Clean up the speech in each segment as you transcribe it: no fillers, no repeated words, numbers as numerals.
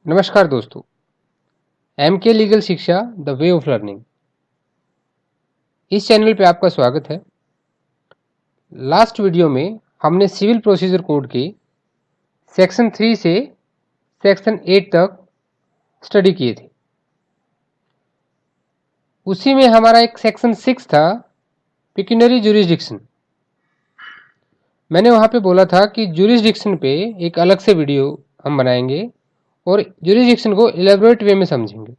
नमस्कार दोस्तों, MK legal शिक्षा द वे ऑफ लर्निंग इस चैनल पे आपका स्वागत है। लास्ट वीडियो में हमने सिविल प्रोसीजर कोड के सेक्शन 3 से सेक्शन 8 तक स्टडी किए थे। उसी में हमारा एक सेक्शन 6 था, पिक्यूनरी ज्यूरिसडिक्शन। मैंने वहाँ पे बोला था कि ज्यूरिसडिक्शन पे एक अलग से वीडियो हम बनाएंगे और ज्यूरिसडिक्शन को इलेबोरेट वे में समझेंगे।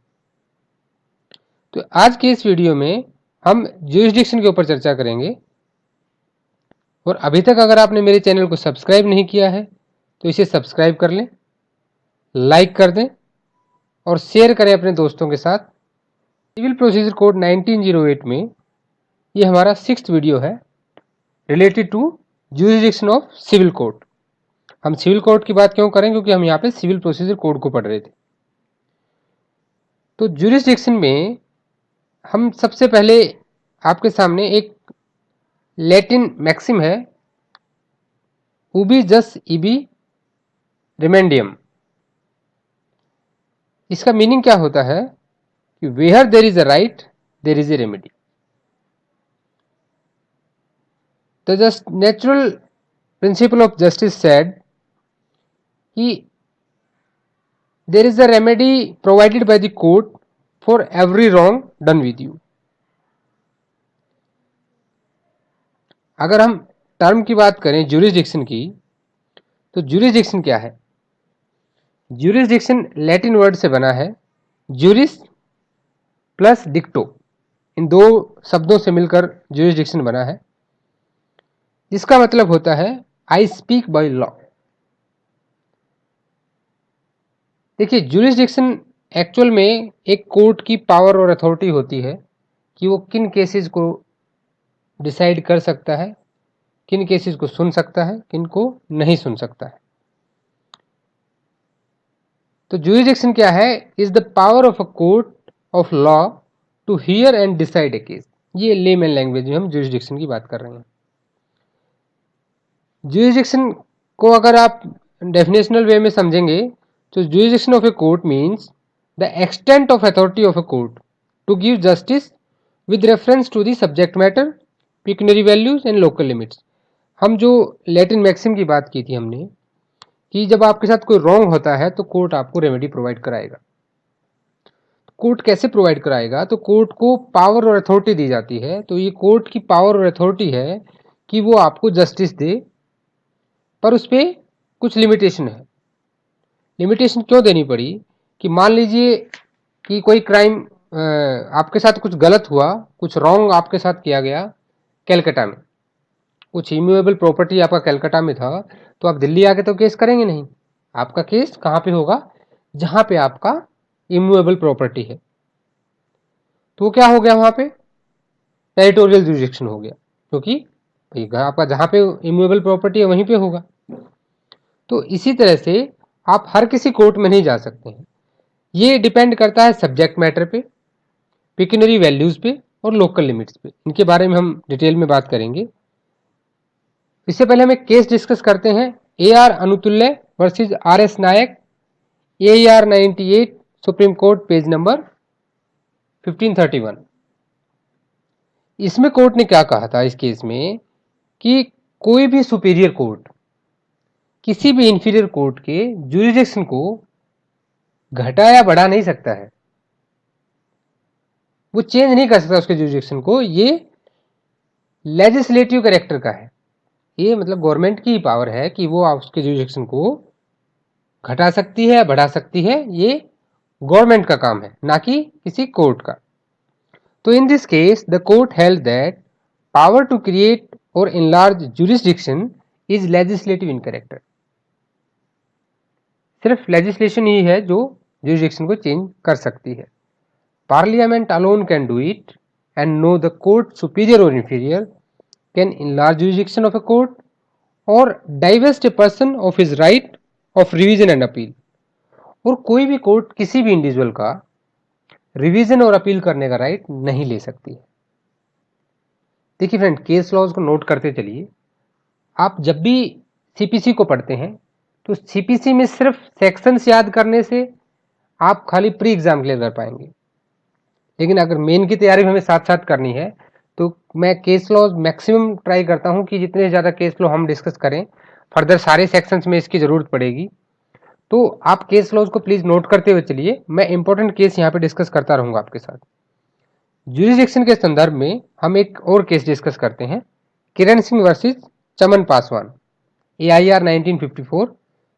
तो आज के इस वीडियो में हम ज्यूरिसडिक्शन के ऊपर चर्चा करेंगे। और अभी तक अगर आपने मेरे चैनल को सब्सक्राइब नहीं किया है तो इसे सब्सक्राइब कर लें, लाइक कर दें और शेयर करें अपने दोस्तों के साथ। सिविल प्रोसीजर कोड 1908 में ये हमारा 6th वीडियो है related to jurisdiction of civil code. हम सिविल कोड की बात क्यों करें, क्योंकि हम यहाँ पे सिविल प्रोसीजर कोड को पढ़ रहे थे। तो ज्यूरिसडिक्शन में हम सबसे पहले आपके सामने एक लैटिन मैक्सिम है, उबी जस इबी रिमेंडियम। इसका मीनिंग क्या होता है कि where there is a right there is a remedy. The just natural principle of justice said कि there is a remedy provided by the court for every wrong done with you. अगर हम term की बात करें jurisdiction की, तो jurisdiction क्या है? ज्यूरिसडिक्शन लैटिन वर्ड से बना है, ज्यूरिस प्लस डिक्टो, इन दो शब्दों से मिलकर ज्यूरिसडिक्शन बना है, जिसका मतलब होता है आई स्पीक बाय लॉ। देखिए, ज्यूरिसडिक्शन एक्चुअल में एक कोर्ट की पावर और अथॉरिटी होती है कि वो किन केसेस को डिसाइड कर सकता है, किन केसेस को सुन सकता है, किन को नहीं सुन सकता है। तो ज्यूरिसडिक्शन क्या है? Is the power of a court of law to hear and decide a case. ये लेमैन लैंग्वेज में हम ज्यूरिसडिक्शन की बात कर रहे हैं। ज्यूरिसडिक्शन को अगर आप डेफिनेशनल वे में समझेंगे तो jurisdiction of a court means the extent of authority of a court to give justice with reference to the subject matter, pecuniary values and local limits. हम जो लैटिन मैक्सिम की बात की थी हमने, कि जब आपके साथ कोई रॉन्ग होता है तो कोर्ट आपको रेमेडी प्रोवाइड कराएगा। कोर्ट कैसे प्रोवाइड कराएगा? तो कोर्ट को पावर और अथॉरिटी दी जाती है। तो ये कोर्ट की पावर और अथॉरिटी है कि वो आपको जस्टिस दे, पर उस पर कुछ लिमिटेशन है। लिमिटेशन क्यों देनी पड़ी? कि मान लीजिए कि कोई क्राइम आपके साथ कुछ गलत हुआ, कुछ रॉन्ग आपके साथ किया गया कैलकाटा में, कुछ इम्यूएबल प्रॉपर्टी आपका कैलकाटा में था, तो आप दिल्ली आके तो केस करेंगे नहीं। आपका केस कहाँ पे होगा? जहाँ पे आपका इम्यूएबल प्रॉपर्टी है। तो वो क्या हो गया? वहाँ पे टेरिटोरियल ज्यूरिसडिक्शन हो गया, क्योंकि आपका जहाँ पे इम्यूएबल प्रॉपर्टी है वहीं पे होगा। तो इसी तरह से आप हर किसी कोर्ट में नहीं जा सकते हैं। ये डिपेंड करता है सब्जेक्ट मैटर पे, पिक्यूनरी वैल्यूज पे और लोकल लिमिट्स पे। इनके बारे में हम डिटेल में बात करेंगे। इससे पहले हम एक केस डिस्कस करते हैं, AR अनुतुल्य वर्सेज RS नायक, AR 98, supreme court, page number 1531। इसमें कोर्ट ने क्या कहा था इस केस में कि कोई भी सुपीरियर कोर्ट किसी भी इंफीरियर कोर्ट के ज्यूरिसडिक्शन को घटा या बढ़ा नहीं सकता है। वो चेंज नहीं कर सकता उसके ज्यूरिसडिक्शन को। ये लेजिस्लेटिव कैरेक्टर का है। ये मतलब गवर्नमेंट की पावर है कि वो उसके ज्यूरिसडिक्शन को घटा सकती है, बढ़ा सकती है। ये गवर्नमेंट का काम है, ना कि किसी कोर्ट का। तो in this case the court held that power to create or enlarge jurisdiction is legislative in character. सिर्फ लेजिस्लेशन ही है जो ज्यूरिसडिक्शन को चेंज कर सकती है। Parliament alone can do it and no the court superior or inferior can enlarge jurisdiction of a court or divest a person of his right of revision and appeal। और कोई भी court किसी भी individual का revision और appeal करने का right नहीं ले सकती है। देखिए फ्रेंड, केस लॉज को नोट करते चलिए। आप जब भी CPC को पढ़ते हैं तो CPC में सिर्फ सेक्शंस याद करने से आप खाली प्री एग्जाम क्लियर कर पाएंगे। लेकिन अगर मेन की तैयारी हमें साथ साथ करनी है तो मैं केस लॉ मैक्सिमम ट्राई करता हूं कि जितने ज़्यादा केस लॉ हम डिस्कस करें, फर्दर सारे सेक्शंस में इसकी ज़रूरत पड़ेगी। तो आप केस लॉज को प्लीज़ नोट करते हुए चलिए, मैं इंपॉर्टेंट केस यहाँ पे डिस्कस करता रहूंगा आपके साथ। ज्यूरिसडिक्शन के संदर्भ में हम एक और केस डिस्कस करते हैं, Kiran Singh versus Chaman Paswan, AIR 1954,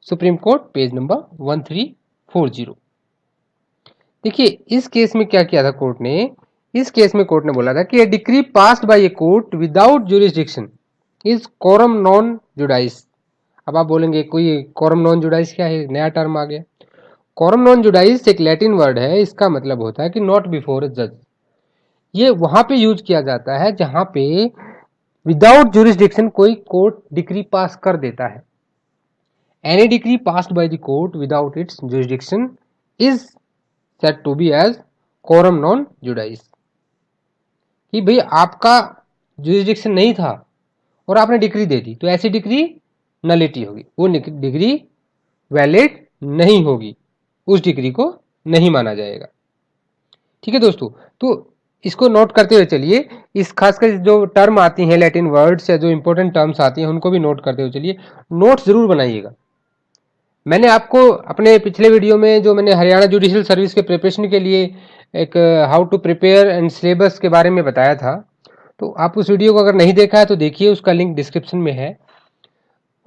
supreme court, page number 1340। देखिए इस केस में क्या किया था कोर्ट ने, इस केस में कोर्ट ने बोला था कि a decree passed by a court without jurisdiction is coram non judice. अब आप बोलेंगे कोई कोरम नॉन जुडाइस क्या है, नया टर्म आ गया। कोरम नॉन जुडाइस एक लैटिन वर्ड है, इसका मतलब होता है कि नॉट बिफोर ए जज। ये वहां पे यूज किया जाता है जहां पे विदाउट ज्यूरिसडिक्शन कोई कोर्ट डिक्री पास कर देता है। Any decree passed by the court without its jurisdiction is said to be as coram non judice. कि भाई आपका ज्यूरिसडिक्शन नहीं था और आपने डिक्री दे दी, तो ऐसी डिक्री नलिटी होगी, वो डिग्री वैलिड नहीं होगी, उस डिग्री को नहीं माना जाएगा। ठीक है दोस्तों, तो इसको नोट करते हुए चलिए, इस खासकर जो टर्म आती हैं लैटिन वर्ड्स या जो इंपॉर्टेंट टर्म्स आती हैं उनको भी नोट करते हुए चलिए, नोट्स जरूर बनाइएगा। मैंने आपको अपने पिछले वीडियो में जो मैंने हरियाणा जुडिशियल सर्विस के प्रिपरेशन के लिए एक how to prepare and syllabus के बारे में बताया था, तो आप उस वीडियो को अगर नहीं देखा है तो देखिए, उसका लिंक डिस्क्रिप्शन में है।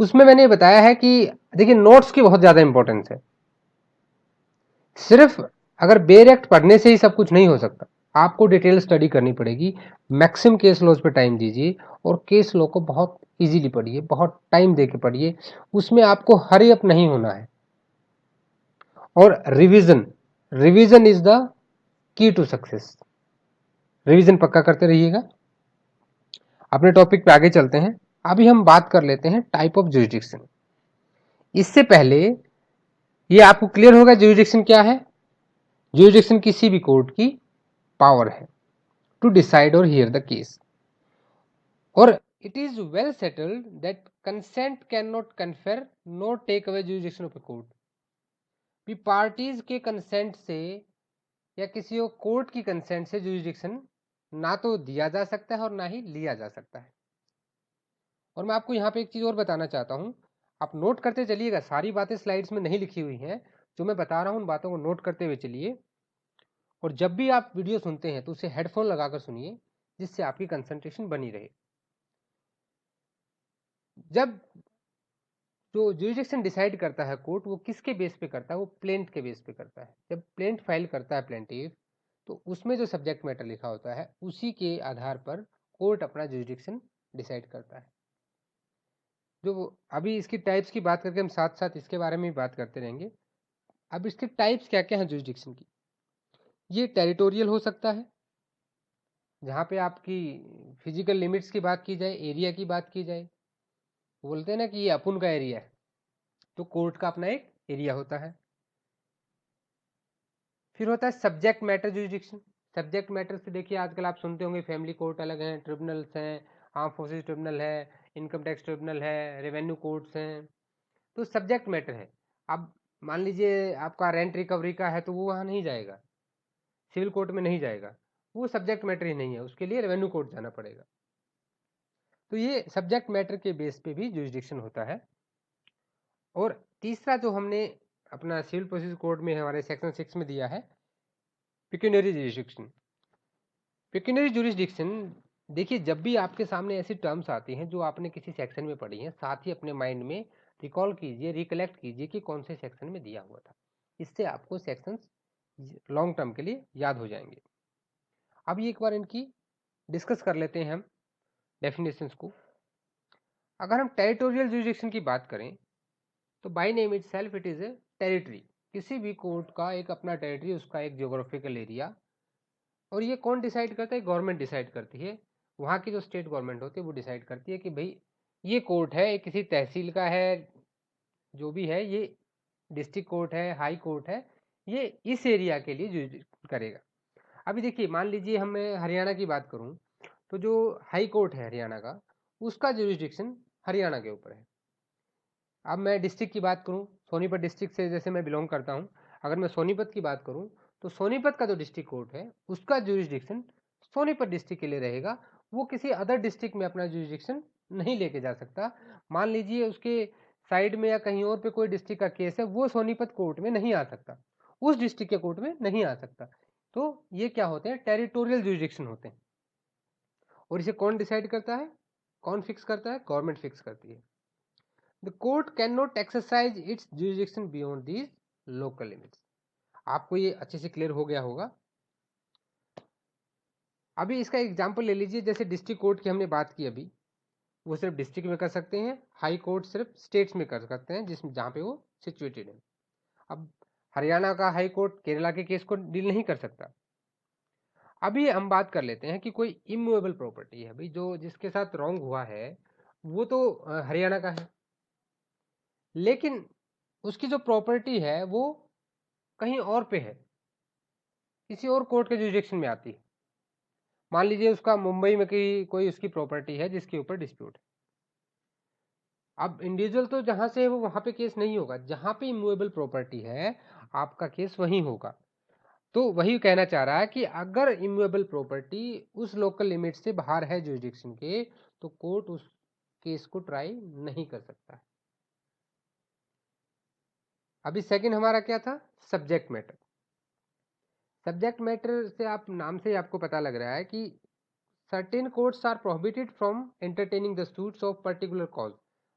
उसमें मैंने बताया है कि देखिए नोट्स की बहुत ज़्यादा इंपॉर्टेंस है। सिर्फ अगर बेयर एक्ट पढ़ने से ही सब कुछ नहीं हो सकता, आपको डिटेल स्टडी करनी पड़ेगी। मैक्सिमम केस लॉज पे टाइम दीजिए और केस लॉ को बहुत इजीली पढ़िए, बहुत टाइम दे के पढ़िए, उसमें आपको हरी अप नहीं होना है। और revision, revision is the key to success. Revision पक्का करते रहिएगा। अपने टॉपिक पे आगे चलते हैं। अभी हम बात कर लेते हैं टाइप ऑफ ज्यूरिसडिक्शन। इससे पहले ये आपको क्लियर होगा ज्यूरिसडिक्शन क्या है। ज्यूरिसडिक्शन किसी भी कोर्ट की पावर है टू डिसाइड और हियर द केस, और it is well settled that consent can not confer nor take away jurisdiction of a court. भी पार्टीज के कंसेंट से या किसी कोर्ट की कंसेंट से ज्यूरिसडिक्शन ना तो दिया जा सकता है और ना ही लिया जा सकता है। और मैं आपको यहाँ पे एक चीज़ और बताना चाहता हूँ, आप नोट करते चलिएगा, सारी बातें स्लाइड्स में नहीं लिखी हुई हैं, जो मैं बता रहा हूँ उन बातों को नोट करते हुए चलिए। और जब भी आप वीडियो सुनते हैं तो उसे हेडफोन लगाकर सुनिए, जिससे आपकी कंसंट्रेशन बनी रहे। जब जो ज्यूरिसडिक्शन डिसाइड करता है कोर्ट, वो किसके बेस पे करता है, वो प्लेंट के बेस पे करता है। जब प्लेंट फाइल करता है प्लेंटिफ, तो उसमें जो सब्जेक्ट मैटर लिखा होता है उसी के आधार पर कोर्ट अपना ज्यूरिसडिक्शन डिसाइड करता है। जो अभी इसकी टाइप्स की बात करके हम साथ साथ इसके बारे में भी बात करते रहेंगे। अब इसकी टाइप्स क्या क्या हैं ज्यूरिसडिक्शन की। ये टेरिटोरियल हो सकता है, जहाँ पे आपकी फिजिकल लिमिट्स की बात की जाए, एरिया की बात की जाए। बोलते हैं ना कि ये अपुन का एरिया है, तो कोर्ट का अपना एक एरिया होता है। फिर होता है subject matter jurisdiction. Subject matter से देखिए आजकल आप सुनते होंगे फैमिली कोर्ट अलग हैं, ट्रिब्यूनल्स हैं, आर्म फोर्सेज ट्रिब्यूनल है, इनकम टैक्स ट्रिब्यूनल है, रेवेन्यू कोर्ट्स हैं। तो सब्जेक्ट मैटर है। अब मान लीजिए आपका रेंट रिकवरी का है तो वो वहाँ नहीं जाएगा, सिविल कोर्ट में नहीं जाएगा, वो सब्जेक्ट मैटर ही नहीं है, उसके लिए रेवेन्यू कोर्ट जाना पड़ेगा। तो ये सब्जेक्ट मैटर के बेस पे भी ज्यूरिसडिक्शन होता है। और तीसरा जो हमने अपना सिविल प्रोसीजर कोड में हमारे सेक्शन 6 में दिया है, पिक्यूनियरी ज्यूरिसडिक्शन। पिक्यूनियरी ज्यूरिसडिक्शन, देखिए जब भी आपके सामने ऐसी टर्म्स आती हैं जो आपने किसी सेक्शन में पढ़ी हैं, साथ ही अपने माइंड में रिकॉल कीजिए, रिकलेक्ट कीजिए कि कौन से सेक्शन में दिया हुआ था। इससे आपको सेक्शंस लॉन्ग टर्म के लिए याद हो जाएंगे। अभी एक बार इनकी डिस्कस कर लेते हैं हम डेफिनेशंस को। अगर हम टेरिटोरियल ज्यूरिसडिक्शन की बात करें तो by name itself it is a territory. किसी भी कोर्ट का एक अपना टेरिटरी, उसका एक ज्योग्राफिकल एरिया। और ये कौन डिसाइड करता है, गवर्नमेंट डिसाइड करती है। वहाँ की जो स्टेट गवर्नमेंट होती है वो डिसाइड करती है कि भाई ये कोर्ट है, किसी तहसील का है, जो भी है, ये डिस्ट्रिक्ट कोर्ट है, हाई कोर्ट है, ये इस एरिया के लिए ज्यूरिसडिक्शन करेगा। अभी देखिए मान लीजिए हम मैं हरियाणा की बात करूँ, तो जो हाई कोर्ट है हरियाणा का, उसका ज्यूरिसडिक्शन हरियाणा के ऊपर है। अब मैं डिस्ट्रिक्ट की बात करूँ, सोनीपत डिस्ट्रिक्ट से जैसे मैं बिलोंग करता हूँ, अगर मैं सोनीपत की बात करूं तो सोनीपत का जो डिस्ट्रिक्ट कोर्ट है उसका जुरिस्डिक्शन सोनीपत डिस्ट्रिक्ट के लिए रहेगा, वो किसी अदर डिस्ट्रिक्ट में अपना जुरिस्डिक्शन नहीं लेके जा सकता। मान लीजिए उसके साइड में या कहीं और पे कोई डिस्ट्रिक्ट का केस है, वो सोनीपत कोर्ट में नहीं आ सकता, उस डिस्ट्रिक्ट के कोर्ट में नहीं आ सकता। तो ये क्या होते हैं, टेरिटोरियल जुरिस्डिक्शन होते हैं। और इसे कौन डिसाइड करता है, कौन फिक्स करता है, गवर्नमेंट फिक्स करती है। The court can not exercise it's jurisdiction beyond these local limits. आपको ये अच्छे से क्लियर हो गया होगा। अभी इसका एग्जांपल ले लीजिए, जैसे डिस्ट्रिक्ट कोर्ट की हमने बात की अभी, वो सिर्फ डिस्ट्रिक्ट में कर सकते हैं, हाई कोर्ट सिर्फ स्टेट्स में कर सकते हैं जिसमें जहाँ पे वो सिचुएटेड है। अब हरियाणा का हाई कोर्ट केरला के केस को डील नहीं कर सकता। अभी हम बात कर लेते हैं कि कोई इमूवेबल प्रॉपर्टी है भाई, जो जिसके साथ रॉन्ग हुआ है वो तो हरियाणा का है, लेकिन उसकी जो प्रॉपर्टी है वो कहीं और पे है, किसी और कोर्ट के जुरिडिक्शन में आती है। मान लीजिए उसका मुंबई में कोई उसकी प्रॉपर्टी है जिसके ऊपर डिस्प्यूट है। अब इंडिविजुअल तो जहां से है वो वहां पे केस नहीं होगा, जहां पे इमूवेबल प्रॉपर्टी है आपका केस वहीं होगा। तो वही कहना चाह रहा है कि अगर इमूवेबल प्रॉपर्टी उस लोकल लिमिट से बाहर है जुरिडिक्शन के, तो कोर्ट उस केस को ट्राई नहीं कर सकता है। अभी सेकंड हमारा क्या था, सब्जेक्ट मैटर। सब्जेक्ट मैटर से आप नाम से ही आपको पता लग रहा है कि certain courts are prohibited from entertaining the suits of particular cause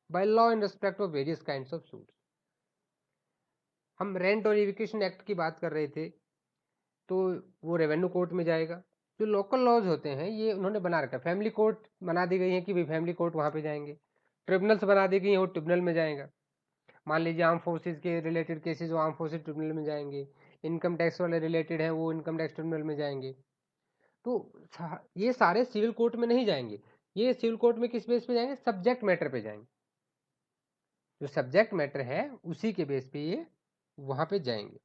by law in respect of various kinds of suits। हम रेंट और इविक्शन एक्ट की बात कर रहे थे, तो वो रेवेन्यू कोर्ट में जाएगा। जो लोकल लॉज होते हैं ये उन्होंने बना रखा है, फैमिली कोर्ट बना दी गई है कि भाई फैमिली कोर्ट वहां पे जाएंगे, ट्रिब्यूनल्स बना दी गई है वो ट्रिब्यूनल में जाएगा। मान लीजिए आर्म फोर्सेज के रिलेटेड केसेस वो आर्म फोर्सेज ट्रिब्यूनल में जाएंगे, इनकम टैक्स वाले रिलेटेड है वो इनकम टैक्स ट्रिब्यूनल में जाएंगे। तो ये सारे सिविल कोर्ट में नहीं जाएंगे, ये सिविल कोर्ट में किस बेस पे जाएंगे, सब्जेक्ट मैटर पे जाएंगे। जो सब्जेक्ट मैटर है उसी के बेस पे ये वहां पे जाएंगे।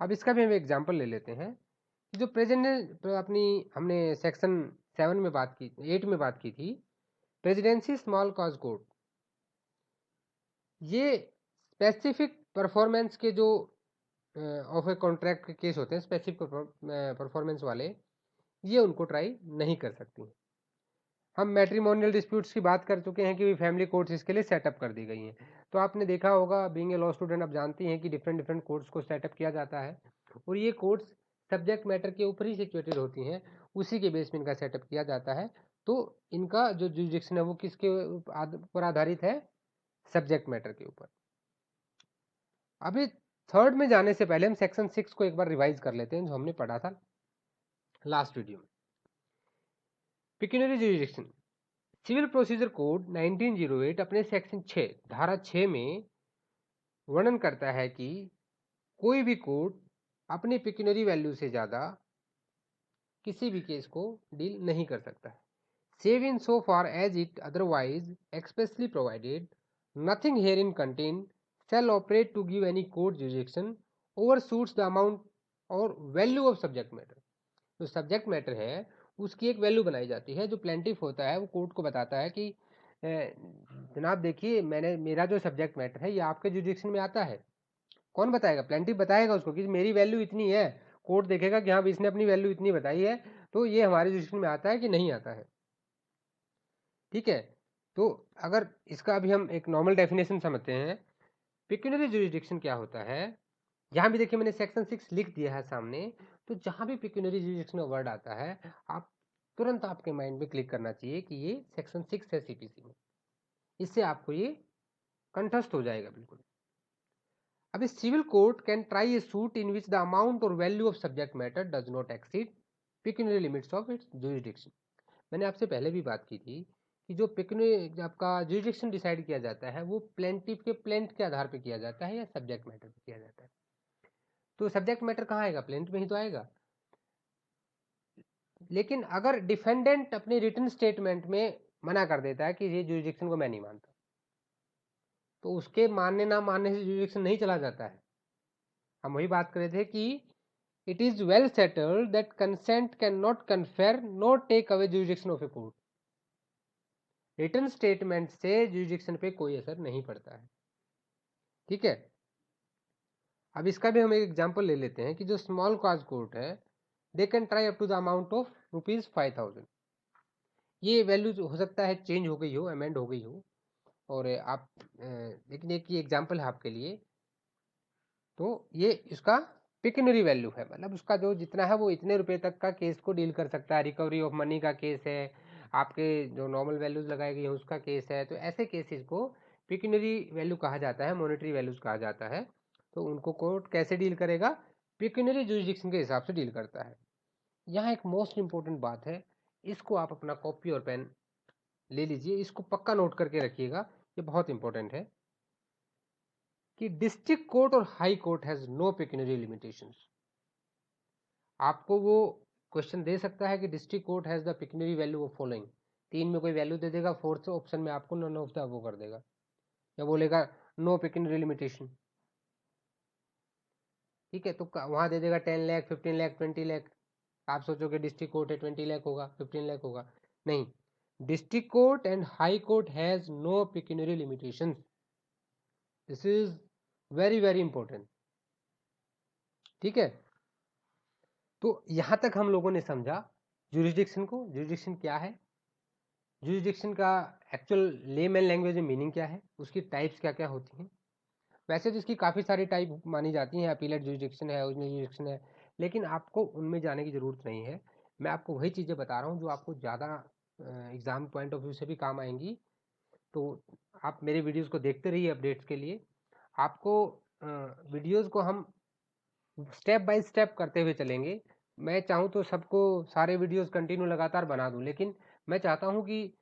अब इसका भी हम एग्जांपल ले लेते हैं। जो प्रेजेंट अपनी हमने सेक्शन 7 में बात की, 8 में बात की थी, प्रेसिडेंसी स्मॉल कॉज कोर्ट, ये स्पेसिफिक परफॉर्मेंस के जो ऑफ ए कॉन्ट्रैक्ट के केस होते हैं, स्पेसिफिक परफॉर्मेंस वाले, ये उनको ट्राई नहीं कर सकती। हम मैट्रिमोनियल डिस्प्यूट्स की बात कर चुके हैं कि फैमिली कोर्ट्स इसके लिए सेटअप कर दी गई हैं। तो आपने देखा होगा, बीइंग ए लॉ स्टूडेंट आप जानती हैं कि डिफरेंट डिफरेंट कोर्ट्स को सेटअप किया जाता है, और ये कोर्ट्स सब्जेक्ट मैटर के ऊपर ही सिचुएटेड होती हैं, उसी के बेस में इनका सेटअप किया जाता है। तो इनका जो जुरिडिक्शन है वो किसके ऊपर आधारित है, सब्जेक्ट मैटर के ऊपर। अभी थर्ड में जाने से पहले हम सेक्शन 6 को एक बार रिवाइज कर लेते हैं, जो हमने पढ़ा था लास्ट वीडियो में। पिक्यूनियरी जुरिडिक्शन, सिविल प्रोसीजर कोड 1908 अपने सेक्शन 6 धारा 6 में वर्णन करता है कि कोई भी कोर्ट अपनी पिक्यूनरी वैल्यू से ज्यादा किसी भी केस को डील नहीं कर सकता है, save in so far as it otherwise expressly provided, nothing herein contained shall operate to give any court jurisdiction over suits the amount और वैल्यू ऑफ सब्जेक्ट मैटर। जो सब्जेक्ट मैटर है उसकी एक value बनाई जाती है, जो plaintiff होता है वो कोर्ट को बताता है कि जनाब देखिए मेरा जो सब्जेक्ट मैटर है ये आपके जुरिडिक्शन में आता है। कौन बताएगा, प्लेंटिफ बताएगा उसको कि मेरी वैल्यू इतनी है। कोर्ट देखेगा कि हाँ इसने अपनी वैल्यू इतनी बताई है, तो ये हमारे जुरिडिक्शन में आता है कि नहीं आता है। ठीक है, तो अगर इसका अभी हम एक नॉर्मल डेफिनेशन समझते हैं, पिक्यूनरी जुरिडिक्शन क्या होता है। यहाँ भी देखिए मैंने सेक्शन 6 लिख दिया है सामने, तो जहां भी पिक्यूनरी जुरिडिक्शन का वर्ड आता है आप तुरंत आपके माइंड में क्लिक करना चाहिए कि ये सेक्शन 6 है सीपीसी में, इससे आपको ये कंठस्थ हो जाएगा बिल्कुल। अभी civil court can try a suit in which the amount or value of subject matter does not exceed pecuniary limits of its jurisdiction. मैंने आपसे पहले भी बात की थी कि जो पिक्यूनरी आपका जुरिडिक्शन डिसाइड किया जाता है वो प्लेंटिफ के प्लेंट के आधार पर किया जाता है या सब्जेक्ट मैटर पर किया जाता है। तो सब्जेक्ट मैटर कहाँ आएगा, प्लेंट में ही तो आएगा। लेकिन अगर डिफेंडेंट अपनी रिटन स्टेटमेंट में मना कर देता है कि ये जुरिडिक्शन को मैं नहीं मानता, तो उसके मानने ना मानने से जुरिडिक्शन नहीं चला जाता है। हम वही बात कर रहे थे कि it is well settled that consent can not confer not take away jurisdiction of a court. Written statement से जुरिडिक्शन पे कोई असर नहीं पड़ता है। ठीक है, अब इसका भी हम एक एग्जांपल ले लेते हैं कि जो स्मॉल कॉज कोट है, they can try up to the amount of ₹5,000। ये वैल्यू हो सकता है चेंज हो गई हो, अमेंड हो गई हो, और आप लेकिन एक ये एग्जांपल है आपके लिए। तो ये इसका पिक्यूनरी वैल्यू है, मतलब उसका जो जितना है वो इतने रुपए तक का केस को डील कर सकता है। रिकवरी ऑफ मनी का केस है, आपके जो नॉर्मल वैल्यूज लगाई गई है उसका केस है। तो ऐसे केसेस को पिक्यूनरी वैल्यू कहा जाता है, मॉनेटरी वैल्यूज कहा जाता है। तो उनको कोर्ट कैसे डील करेगा? पिक्यूनरी जुरिडिक्शन के हिसाब से डील करता है। यहाँ एक मोस्ट इंपॉर्टेंट बात है, इसको आप अपना कॉपी और पेन ले लीजिए, इसको पक्का नोट करके रखिएगा, ये बहुत इंपॉर्टेंट है कि डिस्ट्रिक्ट कोर्ट और high court has no pecuniary limitations. आपको वो क्वेश्चन दे सकता है कि district court has the pecuniary value of following, 3 में कोई वैल्यू दे देगा, 4th ऑप्शन में आपको नन ऑफ द वो कर देगा, या बोलेगा नो पिक्यूनरी लिमिटेशन। ठीक है, तो वहां दे देगा 10 लाख, 15 लाख, 20 लाख। आप सोचोगे डिस्ट्रिक्ट कोर्ट है 20 लाख होगा, 15 लाख होगा। नहीं, district court and high court has no pecuniary limitations. This is very very important. ठीक है, तो यहां तक हम लोगों ने समझा जुरिडिक्शन को। जुरिडिक्शन क्या है, जुरिडिक्शन का एक्चुअल लेमैन लैंग्वेज में मीनिंग क्या है, उसकी टाइप्स क्या क्या होती हैं। वैसे तो इसकी काफ़ी सारी टाइप मानी जाती हैं, अपीलेट जुरिडिक्शन है, ओरिजिनल जुरिडिक्शन है, लेकिन आपको उनमें जाने की ज़रूरत नहीं है। मैं आपको वही चीज़ें बता रहा हूँ जो आपको ज़्यादा एग्ज़ाम पॉइंट ऑफ व्यू से भी काम आएंगी। तो आप मेरे वीडियोज़ को देखते रहिए अपडेट्स के लिए। आपको वीडियोज़ को हम स्टेप बाय स्टेप करते हुए चलेंगे। मैं चाहूँ तो सबको सारे वीडियोज़ कंटिन्यू लगातार बना दूँ, लेकिन मैं चाहता हूँ कि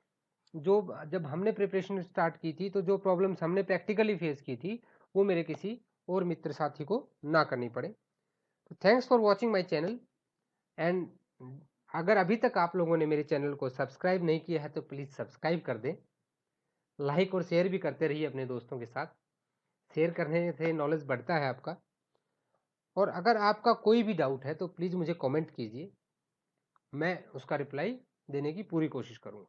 जो जब हमने प्रिपरेशन स्टार्ट की थी, तो जो प्रॉब्लम्स हमने प्रैक्टिकली फेस की थी, वो मेरे किसी और मित्र साथी को ना करनी पड़े। तो thanks for watching my channel. And अगर अभी तक आप लोगों ने मेरे चैनल को सब्सक्राइब नहीं किया है तो प्लीज़ सब्सक्राइब कर दें। लाइक और शेयर भी करते रहिए अपने दोस्तों के साथ। शेयर करने से नॉलेज बढ़ता है आपका। और अगर आपका कोई भी डाउट है तो प्लीज़ मुझे कमेंट कीजिए, मैं उसका रिप्लाई देने की पूरी कोशिश करूँगा।